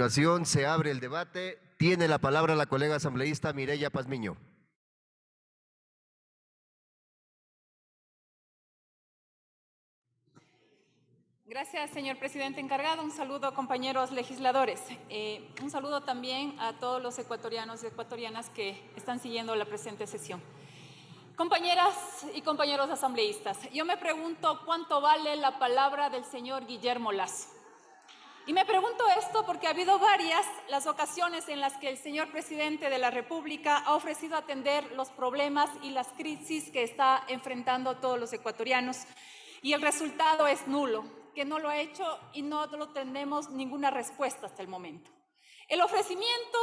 ocasión se abre el debate. Tiene la palabra la colega asambleísta Mireya Pazmiño. Gracias, señor presidente encargado. Un saludo, compañeros legisladores. Un saludo también a todos los ecuatorianos y ecuatorianas que están siguiendo la presente sesión. Compañeras y compañeros asambleístas, yo me pregunto cuánto vale la palabra del señor Guillermo Lasso. Y me pregunto esto porque ha habido varias las ocasiones en las que el señor presidente de la República ha ofrecido atender los problemas y las crisis que está enfrentando todos los ecuatorianos, y el resultado es nulo, que no lo ha hecho y no tenemos ninguna respuesta hasta el momento. El ofrecimiento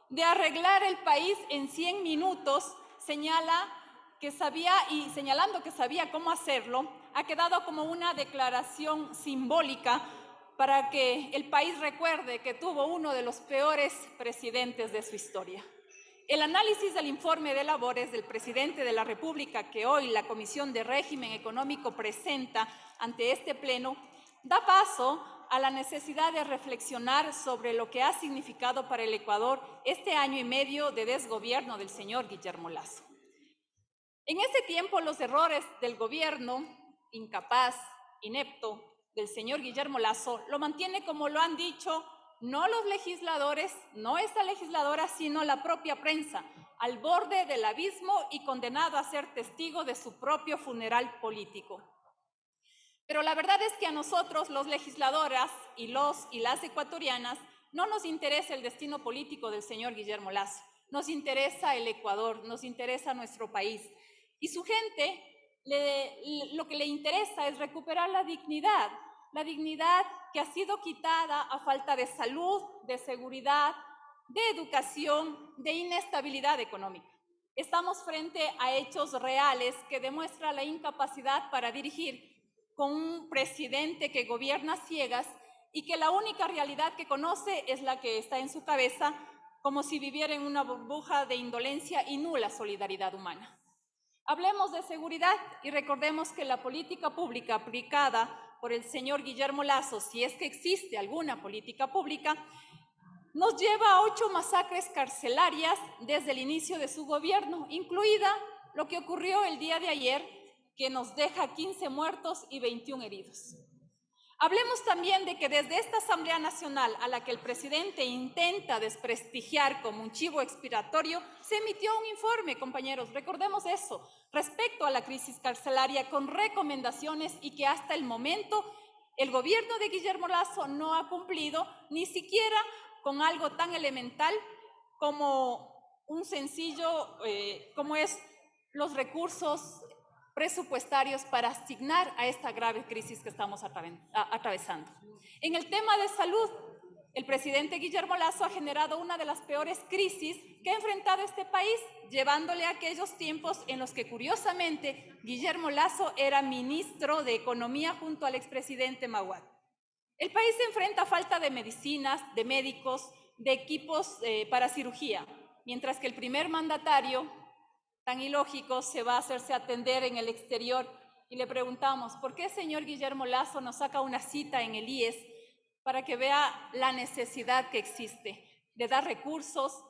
de arreglar el país en 100 minutos señalando que sabía cómo hacerlo, ha quedado como una declaración simbólica para que el país recuerde que tuvo uno de los peores presidentes de su historia. El análisis del informe de labores del presidente de la República que hoy la Comisión de Régimen Económico presenta ante este pleno da paso a la necesidad de reflexionar sobre lo que ha significado para el Ecuador este año y medio de desgobierno del señor Guillermo Lasso. En este tiempo, los errores del gobierno incapaz, inepto, del señor Guillermo Lasso lo mantiene, como lo han dicho, no los legisladores, no esta legisladora, sino la propia prensa, al borde del abismo y condenado a ser testigo de su propio funeral político. Pero la verdad es que a nosotros, los legisladoras y las ecuatorianas, no nos interesa el destino político del señor Guillermo Lasso. Nos interesa el Ecuador, nos interesa nuestro país. Y su gente, lo que le interesa es recuperar la dignidad que ha sido quitada a falta de salud, de seguridad, de educación, de inestabilidad económica. Estamos frente a hechos reales que demuestran la incapacidad para dirigir con un presidente que gobierna a ciegas y que la única realidad que conoce es la que está en su cabeza, como si viviera en una burbuja de indolencia y nula solidaridad humana. Hablemos de seguridad y recordemos que la política pública aplicada por el señor Guillermo Lasso, si es que existe alguna política pública, nos lleva a 8 masacres carcelarias desde el inicio de su gobierno, incluida lo que ocurrió el día de ayer, que nos deja 15 muertos y 21 heridos. Hablemos también de que desde esta Asamblea Nacional, a la que el presidente intenta desprestigiar como un chivo expiatorio, se emitió un informe, compañeros, recordemos eso, respecto a la crisis carcelaria con recomendaciones, y que hasta el momento el gobierno de Guillermo Lasso no ha cumplido ni siquiera con algo tan elemental como un sencillo, como es los recursos presupuestarios para asignar a esta grave crisis que estamos atravesando. En el tema de salud, el presidente Guillermo Lasso ha generado una de las peores crisis que ha enfrentado este país, llevándole a aquellos tiempos en los que, curiosamente, Guillermo Lasso era ministro de Economía junto al expresidente Maguad. El país se enfrenta a falta de medicinas, de médicos, de equipos para cirugía, mientras que el primer mandatario, tan ilógico, se va a hacerse atender en el exterior, y le preguntamos, ¿por qué, señor Guillermo Lasso, nos saca una cita en el IES para que vea la necesidad que existe de dar recursos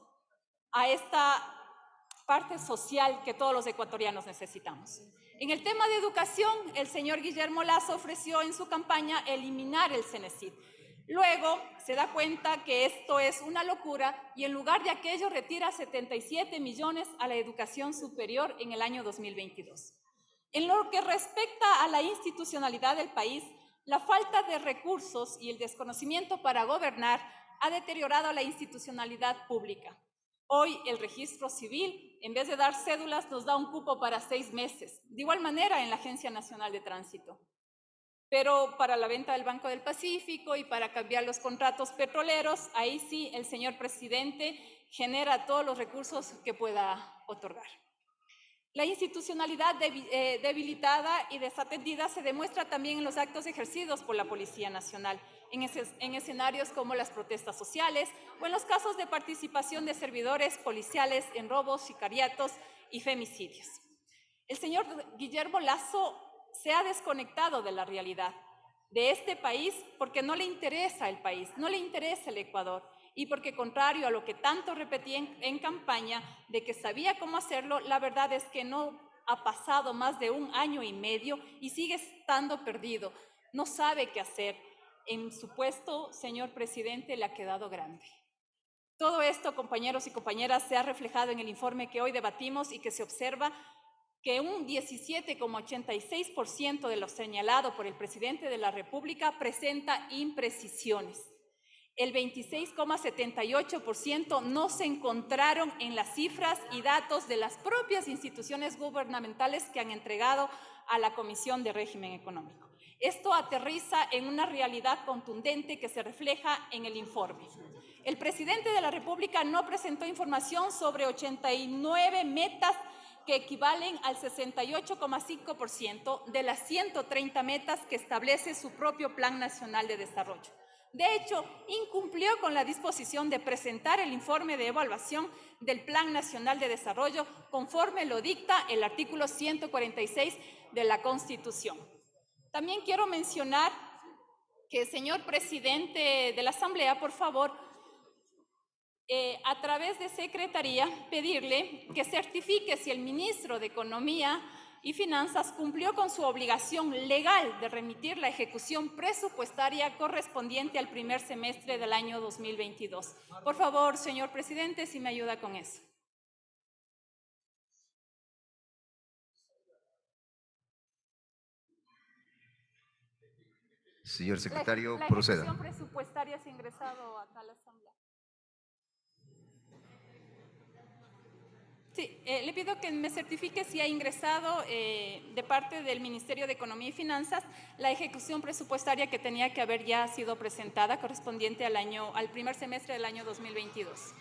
a esta parte social que todos los ecuatorianos necesitamos? En el tema de educación, el señor Guillermo Lasso ofreció en su campaña eliminar el CENESID. Luego se da cuenta que esto es una locura y en lugar de aquello retira 77 millones a la educación superior en el año 2022. En lo que respecta a la institucionalidad del país, la falta de recursos y el desconocimiento para gobernar ha deteriorado la institucionalidad pública. Hoy el registro civil, en vez de dar cédulas, nos da un cupo para 6 meses. De igual manera en la Agencia Nacional de Tránsito. Pero para la venta del Banco del Pacífico y para cambiar los contratos petroleros, ahí sí el señor presidente genera todos los recursos que pueda otorgar. La institucionalidad debilitada y desatendida se demuestra también en los actos ejercidos por la Policía Nacional, en escenarios como las protestas sociales o en los casos de participación de servidores policiales en robos, sicariatos y femicidios. El señor Guillermo Lasso se ha desconectado de la realidad. de este país porque no le interesa el país, no le interesa el Ecuador y porque contrario a lo que tanto repetí en campaña de que sabía cómo hacerlo, la verdad es que no ha pasado más de 1 año y medio y sigue estando perdido, no sabe qué hacer. En su puesto, señor presidente, le ha quedado grande. Todo esto, compañeros y compañeras, se ha reflejado en el informe que hoy debatimos y que se observa que un 17,86% de lo señalado por el presidente de la República presenta imprecisiones. El 26,78% no se encontraron en las cifras y datos de las propias instituciones gubernamentales que han entregado a la Comisión de Régimen Económico. Esto aterriza en una realidad contundente que se refleja en el informe. El presidente de la República no presentó información sobre 89 metas que equivalen al 68,5% de las 130 metas que establece su propio Plan Nacional de Desarrollo. De hecho, incumplió con la disposición de presentar el informe de evaluación del Plan Nacional de Desarrollo conforme lo dicta el artículo 146 de la Constitución. También quiero mencionar que, señor presidente de la Asamblea, por favor, a través de Secretaría, pedirle que certifique si el ministro de Economía y Finanzas cumplió con su obligación legal de remitir la ejecución presupuestaria correspondiente al primer semestre del año 2022. Por favor, señor presidente, si me ayuda con eso. Señor secretario, La proceda. ejecución presupuestaria se ha ingresado acá a la Asamblea. Sí, le pido que me certifique si ha ingresado de parte del Ministerio de Economía y Finanzas la ejecución presupuestaria que tenía que haber ya sido presentada correspondiente al primer semestre del año 2022.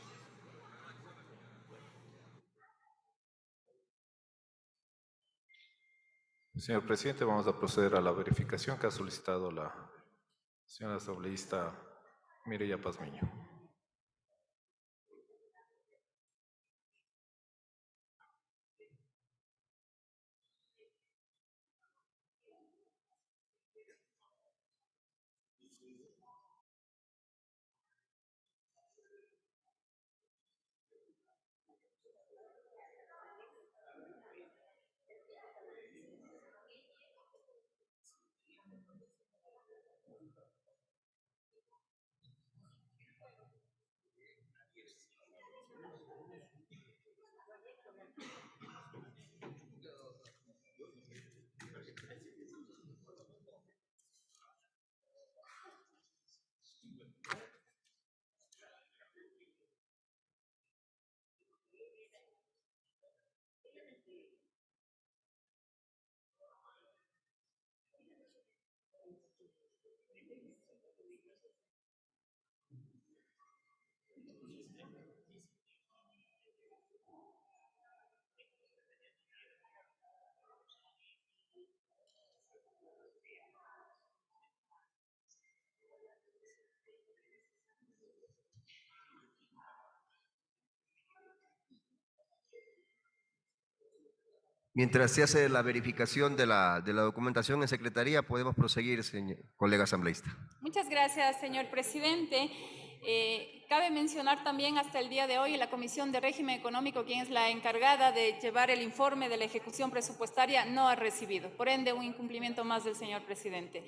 Señor presidente, vamos a proceder a la verificación que ha solicitado la señora asambleísta Mireya Pazmiño. Mientras se hace la verificación de la documentación en secretaría, podemos proseguir, colega asambleísta. Muchas gracias, señor presidente. Cabe mencionar también hasta el día de hoy la Comisión de Régimen Económico, quien es la encargada de llevar el informe de la ejecución presupuestaria, no ha recibido. Por ende, un incumplimiento más del señor presidente.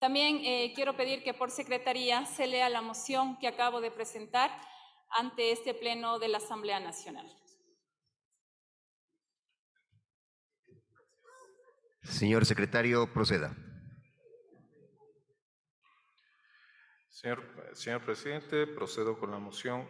También quiero pedir que por secretaría se lea la moción que acabo de presentar ante este pleno de la Asamblea Nacional. Señor secretario, proceda. Señor presidente, procedo con la moción.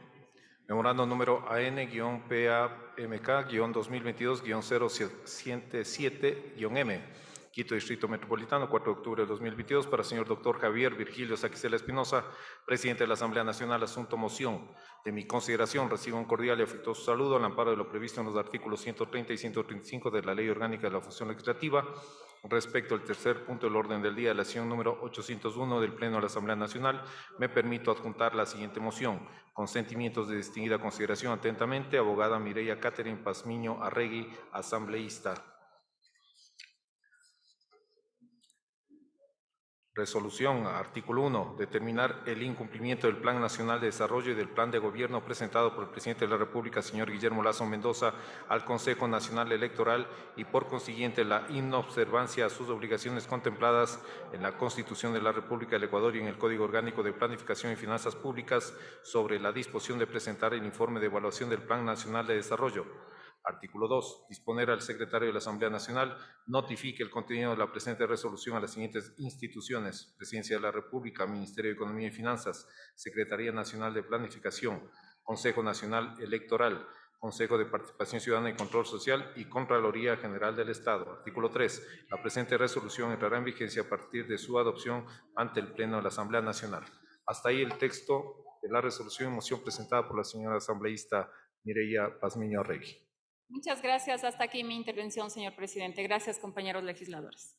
Memorando número AN-PAMK-2022-077-M. Quito Distrito Metropolitano, 4 de octubre de 2022, para el señor doctor Javier Virgilio Saquicela Espinosa, presidente de la Asamblea Nacional. Asunto moción. De mi consideración, recibo un cordial y afectuoso saludo al amparo de lo previsto en los artículos 130 y 135 de la Ley Orgánica de la Función Legislativa, respecto al tercer punto del orden del día de la sesión número 801 del Pleno de la Asamblea Nacional, me permito adjuntar la siguiente moción. Con sentimientos de distinguida consideración, atentamente, abogada Mireya Catherine Pazmiño Arregui, asambleísta. Resolución, artículo 1, determinar el incumplimiento del Plan Nacional de Desarrollo y del Plan de Gobierno presentado por el Presidente de la República, señor Guillermo Lasso Mendoza, al Consejo Nacional Electoral y por consiguiente la inobservancia a sus obligaciones contempladas en la Constitución de la República del Ecuador y en el Código Orgánico de Planificación y Finanzas Públicas sobre la disposición de presentar el informe de evaluación del Plan Nacional de Desarrollo. Artículo 2. Disponer al secretario de la Asamblea Nacional notifique el contenido de la presente resolución a las siguientes instituciones: Presidencia de la República, Ministerio de Economía y Finanzas, Secretaría Nacional de Planificación, Consejo Nacional Electoral, Consejo de Participación Ciudadana y Control Social y Contraloría General del Estado. Artículo 3. La presente resolución entrará en vigencia a partir de su adopción ante el Pleno de la Asamblea Nacional. Hasta ahí el texto de la resolución y moción presentada por la señora asambleísta Mireya Pazmiño Arregui. Muchas gracias. Hasta aquí mi intervención, señor presidente. Gracias, compañeros legisladores.